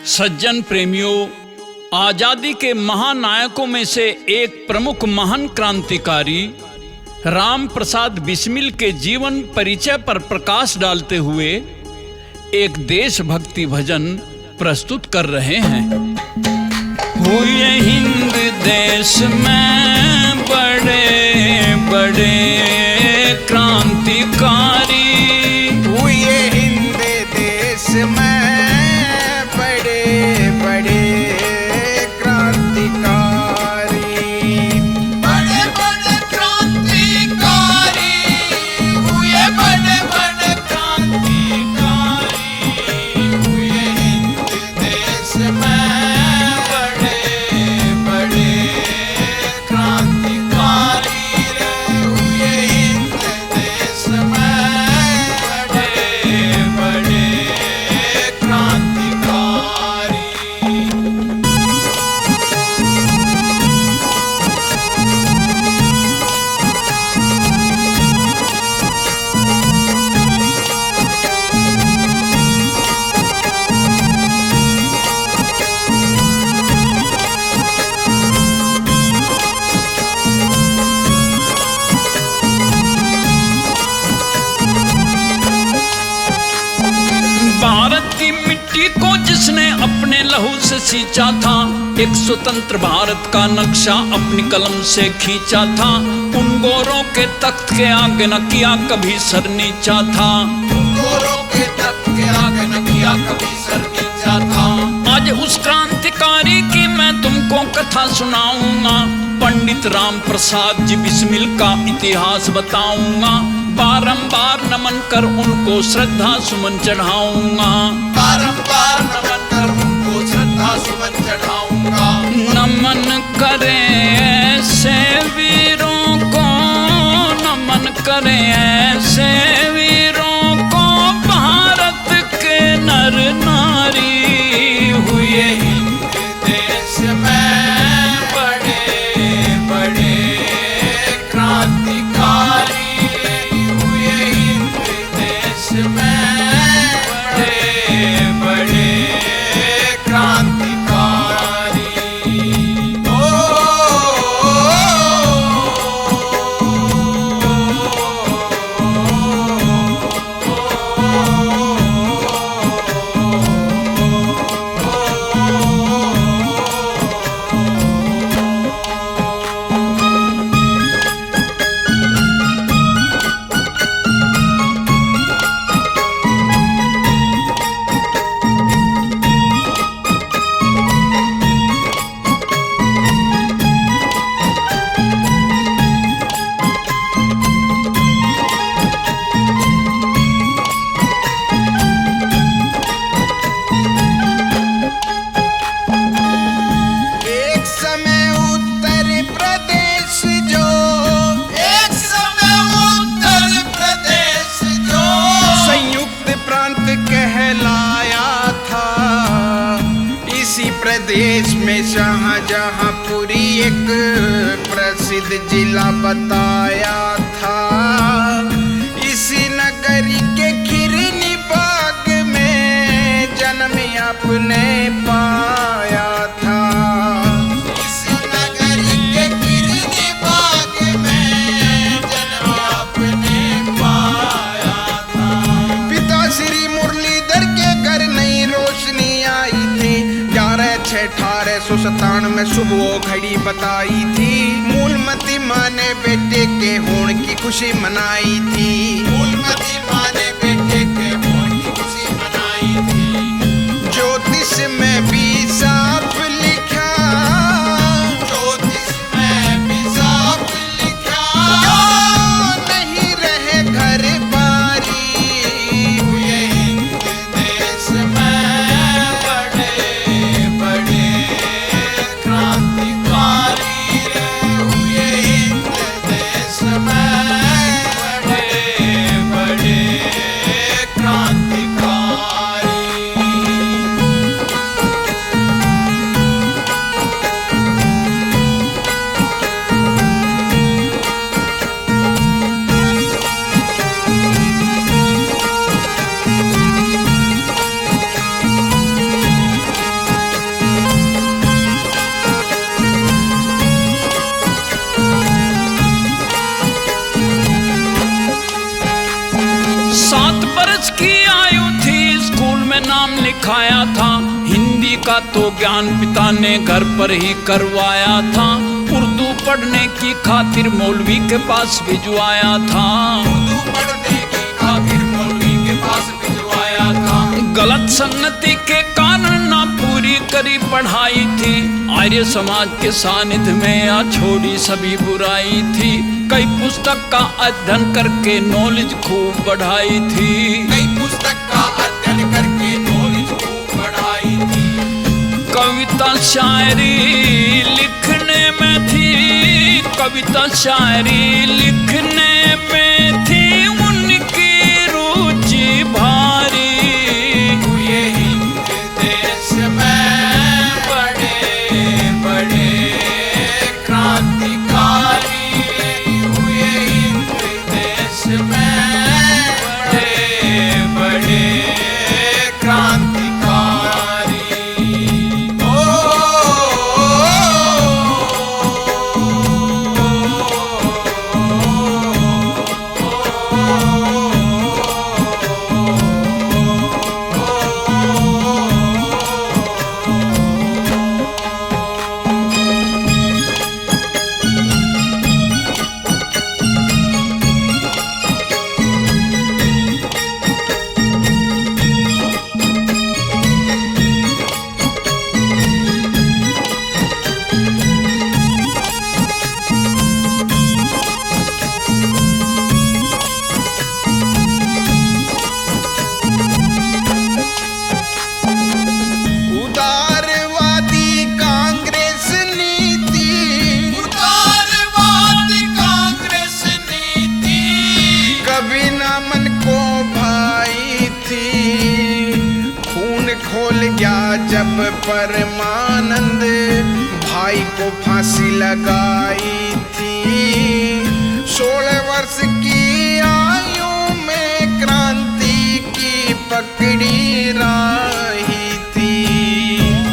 सज्जन प्रेमियों, आजादी के महानायकों में से एक प्रमुख महान क्रांतिकारी राम प्रसाद बिस्मिल के जीवन परिचय पर प्रकाश डालते हुए एक देशभक्ति भजन प्रस्तुत कर रहे हैं। हुए हिंद देश में बड़े बड़े क्रांतिकारी, हुए हिंद देश में बड़े बड़े क्रांतिकारी, बड़े बड़े क्रांतिकारी, हुए बड़े बड़े क्रांतिकारी, हुए हिंद देश में बड़े बड़े क्रांतिकारी, हुए हिंद देश में बड़े बड़े क्रांतिकारी। भारत की मिट्टी को जिसने अपने लहू से सींचा था, एक स्वतंत्र भारत का नक्शा अपनी कलम से खींचा था। उन गोरों के तख्त के आगे न किया कभी सर नीचा था, गोरों के तख्त के आगे न किया कभी सर नीचा था। आज उस क्रांतिकारी की मैं तुमको कथा सुनाऊंगा। पंडित राम प्रसाद जी बिस्मिल का इतिहास बताऊंगा। बारंबार नमन कर उनको श्रद्धा सुमन चढ़ाऊंगा। बारंबार नमन कर उनको श्रद्धा सुमन चढ़ाऊंगा। नमन करें ऐसे वीरों को, नमन करें ऐसे वीरों को, भारत के नर नारी। हुए हिंद देश में बड़े बड़े क्रांतिकारी, हुए हिंद देश में बड़े बड़े क्रांतिकारी। एक समय उत्तर प्रदेश जो, एक समय उत्तर प्रदेश जो संयुक्त प्रांत कहलाया था। इसी प्रदेश में शाहजहांपुरी एक प्रसिद्ध जिला बताया था। इसी नगरी के खिरनी बाग में जन्म अपने पाया था। इसी नगरी के खिरनी बाग में जन्म अपने पाया था। पिता श्री मुरलीधर के घर नई रोशनी आई थी। 11/6/1897 में सुबह वो घड़ी बताई थी। मूलमती माँ ने बेटे के होने की खुशी मनाई थी। मूलमती माँ ने बेटे के होने की खुशी मनाई थी। ज्योतिष में भी साफ लिखा, ज्योतिष में भी साफ लिखा, जो नहीं रहे घर बारी। हुए हिंद देश में बड़े बड़े क्रांतिकारी, हुए हिंद देश में बड़े बड़े 7 बरस की आयु थी, स्कूल में नाम लिखाया था। हिंदी का तो ज्ञान पिता ने घर पर ही करवाया था। उर्दू पढ़ने की खातिर मौलवी के पास भिजवाया था। उर्दू पढ़ने की खातिर मौलवी के पास भिजवाया था। गलत संगति के कारण ना पूरी करी पढ़ाई थी। आर्य समाज के सानिध्य में आ छोड़ी सभी बुराई थी। कई पुस्तक का अध्ययन करके नॉलेज खूब बढ़ाई थी। कई पुस्तक का अध्ययन करके नॉलेज खूब बढ़ाई थी। कविता शायरी लिखने में थी, कविता शायरी लिखने में थी उनकी रुचि भारी। हुए हिंद देश में बड़े बड़े क्रांतिकारी, हुए हिंद देश में बड़े बड़े क्रांतिकारी। जब परमानंद भाई को फांसी लगाई थी। 16 वर्ष की आयु में क्रांति की पकड़ी राही थी।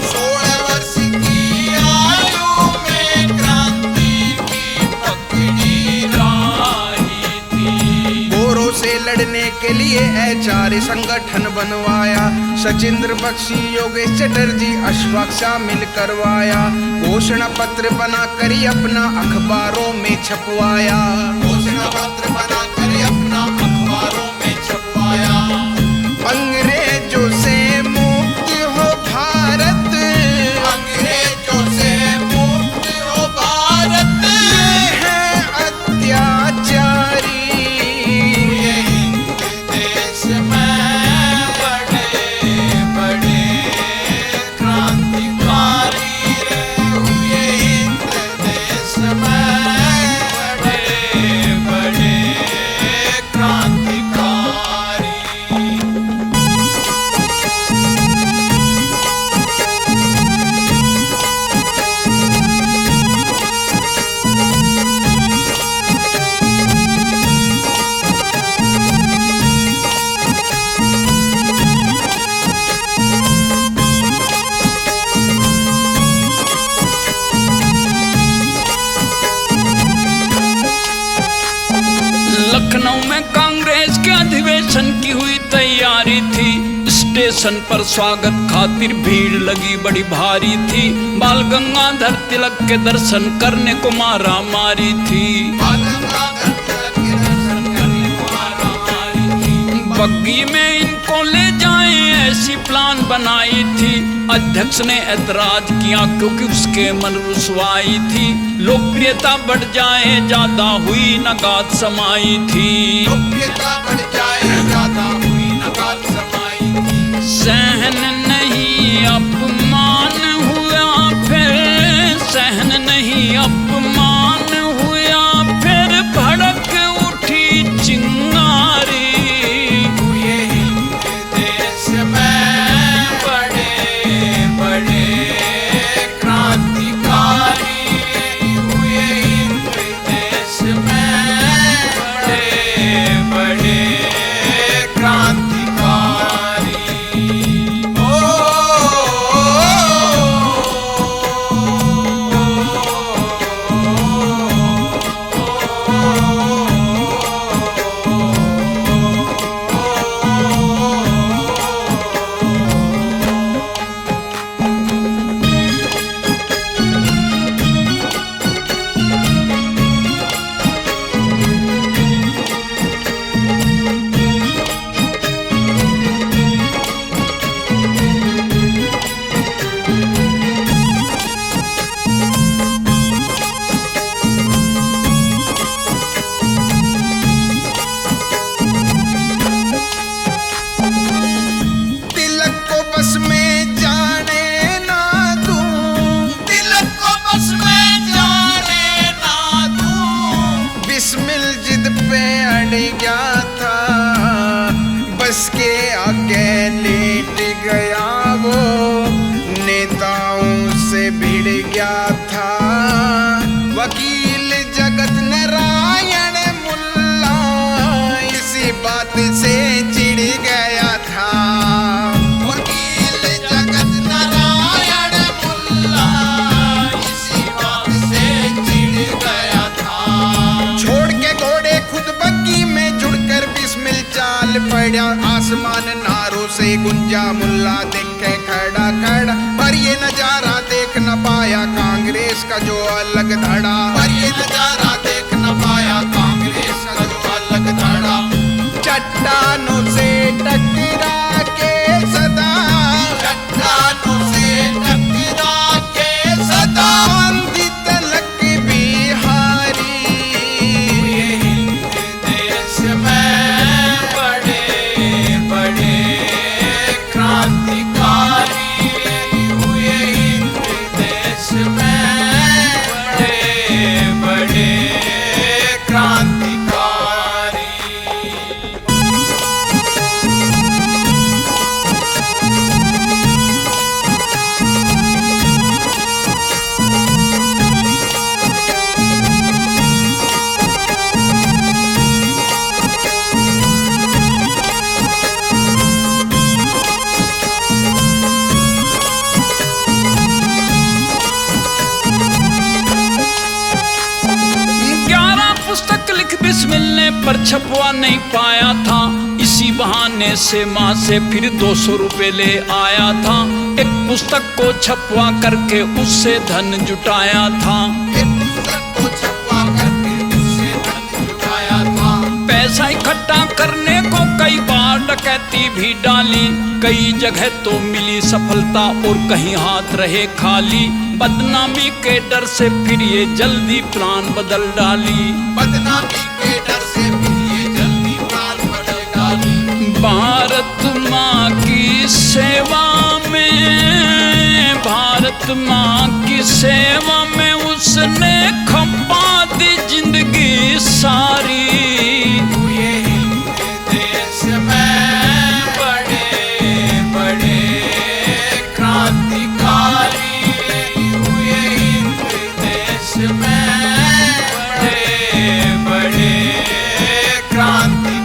16 वर्ष की आयु में क्रांति की पकड़ी राही थी। गोरों से लड़ने के लिए आचार्य संगठन बनवाया। सचिंद्र बख्शी, योगेश चटर्जी, अशफाक शामिल करवाया। घोषणा पत्र बना कर अपना अखबारों में छपवाया। घोषणा पत्र बना कर अपना अखबारों में छपवाया। अंग्रेजों से मुक्त हो भारत, अंग्रेजों से मुक्त हो भारत, ये है अत्याचारी। ये हिंद देश में लखनऊ में कांग्रेस के अधिवेशन की हुई तैयारी थी। स्टेशन पर स्वागत खातिर भीड़ लगी बड़ी भारी थी। बाल गंगाधर तिलक के दर्शन करने को मारा मारी थी। बग्गी में इनको ले जाएं ऐसी प्लान बनाई थी। अध्यक्ष ने ऐतराज किया क्योंकि उसके मन रुसवाई थी। लोकप्रियता बढ़ जाए ज्यादा हुई नगात समाई थी। लोकप्रियता बढ़ जाए ज्यादा हुई नगात समाई थी। सहन नहीं अपमान हुआ फिर, सहन नहीं अपमान हुआ फिर, भड़क उठी चिंगारी। हुए हिंद देश में बड़े बड़े क्रांतिकारी, हुए हिंद देश में बड़े बड़े क्रांतिकारी। आके लेट गया वो, नेताओं से भिड़ गया था। वकील जगत नारायण मुल्ला इसी बात से चिढ़ गया था। वकील जगत नारायण मुल्ला इसी बात से चिढ़ गया था। छोड़ के घोड़े खुद बग्गी में जुड़कर बिस्मिल चाल पड़ा। आसमान नारों से गुंजा, मुल्ला देखे खड़ा खड़ा। पर ये नजारा देख न पाया कांग्रेस का जो अलग धड़ा। पर ये नजारा देख न पाया कांग्रेस का जो अलग धड़ा। चट्टानों से टकरा के सदा, चट्टानों से टकरा के सदा आंधी तलक बिहारी। ये हिंद देश में बड़े बड़े क्रांतिकारी हुए। हिंद देश में बड़े बड़े क्रांतिकारी। पुस्तक लिख बिस्मिल ने पर छपवा नहीं पाया था। इसी बहाने से माँ से फिर 200 रुपए ले आया था। एक पुस्तक को छपवा करके उससे धन जुटाया था। एक पुस्तक को छपवा करके उससे धन जुटाया था। पैसा इकट्ठा करने को कई बार डकैती भी डाली। कई जगह तो मिली सफलता और कहीं हाथ रहे खाली। बदनामी के डर से फिर ये जल्दी प्लान बदल डाली। बदनामी के डर से फिर ये जल्दी प्लान बदल डाली। भारत माँ की सेवा में, भारत माँ की सेवा में उसने खपा दी जिंदगी सारी। ये हिंद देश में बड़े बड़े क्रांतिकारी हुए। हिंद देश में बड़े बड़े क्रांतिकारी।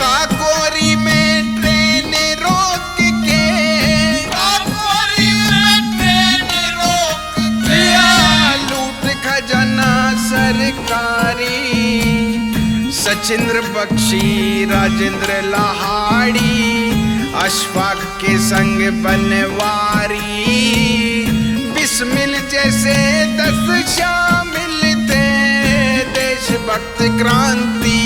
काकोरी में ट्रेन रोक के, काकोरी में ट्रेन रोक के लूट खजाना सरकारी। सचिंद्र बख्शी, राजेंद्र लाहाड़ी, अशफाक के संग बनवारी। बिस्मिल जैसे 10 शामिल थे देशभक्त क्रांतिकारी।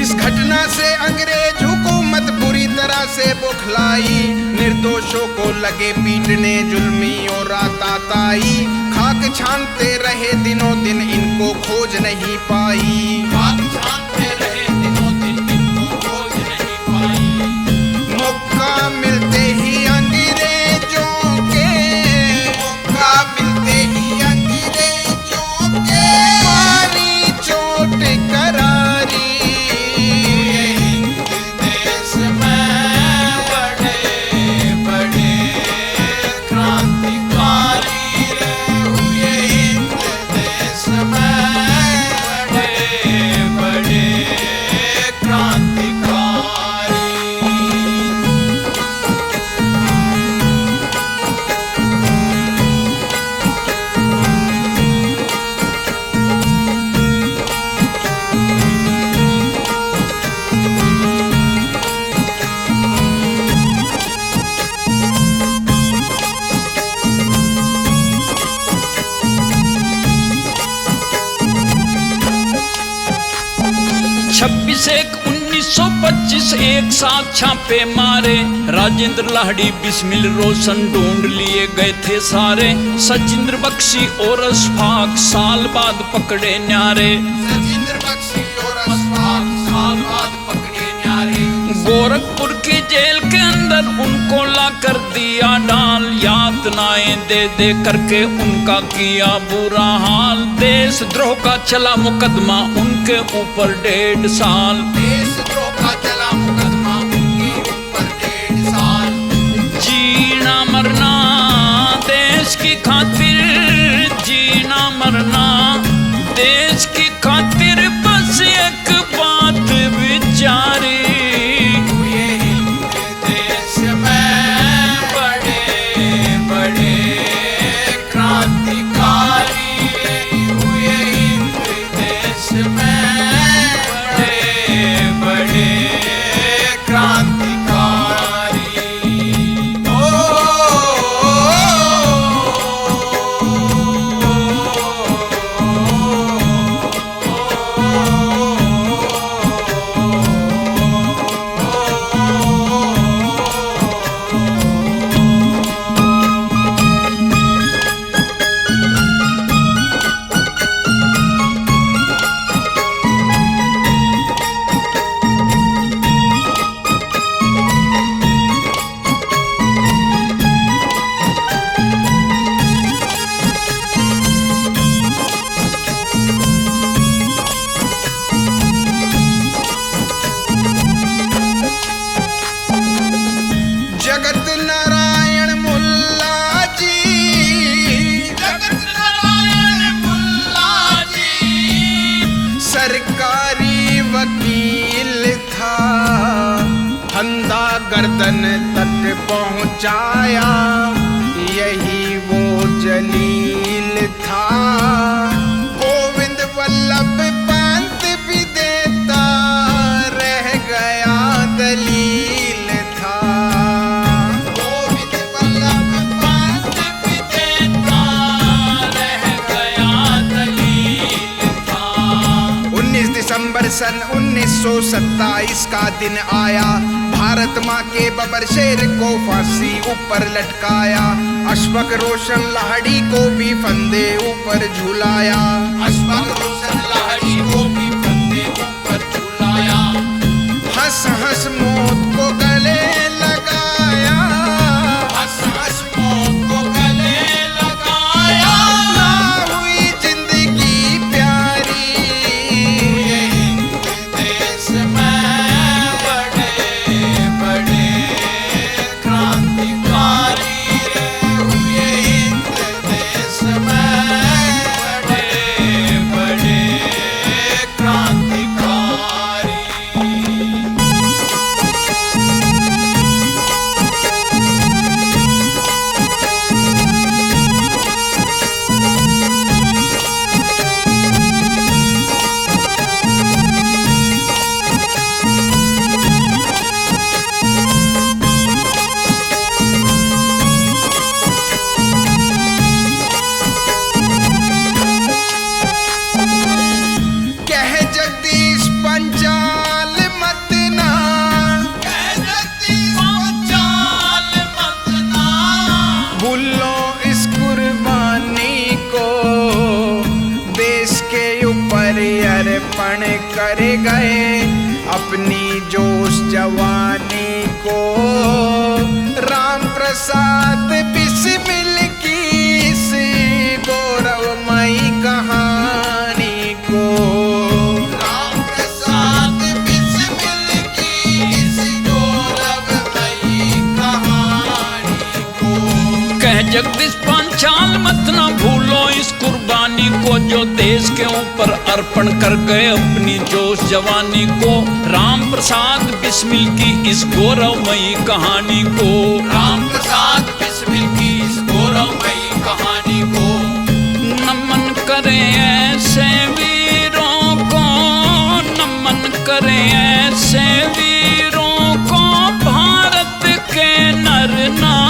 इस घटना से अंग्रेज हुकूमत बुरी तरह से बौखलाई। निर्दोषों को लगे पीटने जुल्मी और राताताई। खाक छानते रहे दिनों दिन इनको खोज नहीं पाई। खाक छानते रहे दिनों दिन इनको खोज नहीं पाई। मौका मिलते ही अंग्रेजों के, मौका मिलते ही अंग्रेजों के मारी चोट करारी। ये हिंद देश में बड़े बड़े क्रांतिकारी हुए। हिंद देश में बड़े बड़े 26/1/1925 एक साथ छापे मारे, राजेंद्र लाहिड़ी बिस्मिल रोशन ढूंढ लिए गए थे सारे। सचिंद्र बख्शी और अशफाक साल बाद पकड़े न्यारे, सचिंद्र बख्शी और अशफाक साल बाद पकड़े न्यारे। गोरखपुर की जेल के अंदर उनको ला कर दिया डाल, यातनाएं दे दे करके उनका किया बुरा हाल। देशद्रोह का चला मुकदमा उनके ऊपर 1.5 साल, देशद्रोह का चला मुकदमा उनके ऊपर 1.5 साल। जीना मरना देश की खातिर, जीना मरना देश की खातिर, बस एक बात विचारी, गर्दन तक पहुंचाया, यही वो जलील था। गोविंद वल्लभ पंत भी देता रह गया दलील था, गोविंद वल्लभ पंत भी देता रह गया दलील था। 19 दिसंबर सन 1927 का दिन आया, भारत माँ के बबर शेर को फांसी ऊपर लटकाया। अशफाक रोशन लाहिड़ी को भी फंदे ऊपर झुलाया, अशफाक रोशन लाहिड़ी को भी फंदे ऊपर झुलाया। हंस हंस मौत को गले लगाया, हंस हंस मौत को गले लगाया। ना हुई जिंदगी प्यारी, ये हिंद देश में कर गए अपनी जोश जवानी को। राम प्रसाद बिस्मिल की इस गौरवमयी कहानी को, राम प्रसाद बिस्मिल की इस गौरवमयी कहानी को। कह जगदीश पांचाल मत ना भूलो इस कुर्बानी को, जो देश के ऊपर अर्पण कर गए अपनी जोश जवानी को। राम प्रसाद बिस्मिल की इस गौरवमयी कहानी को, राम प्रसाद बिस्मिल की इस गौरवमयी कहानी को। नमन करें ऐसे वीरों को, नमन करें ऐसे वीरों को, भारत के नर नारी।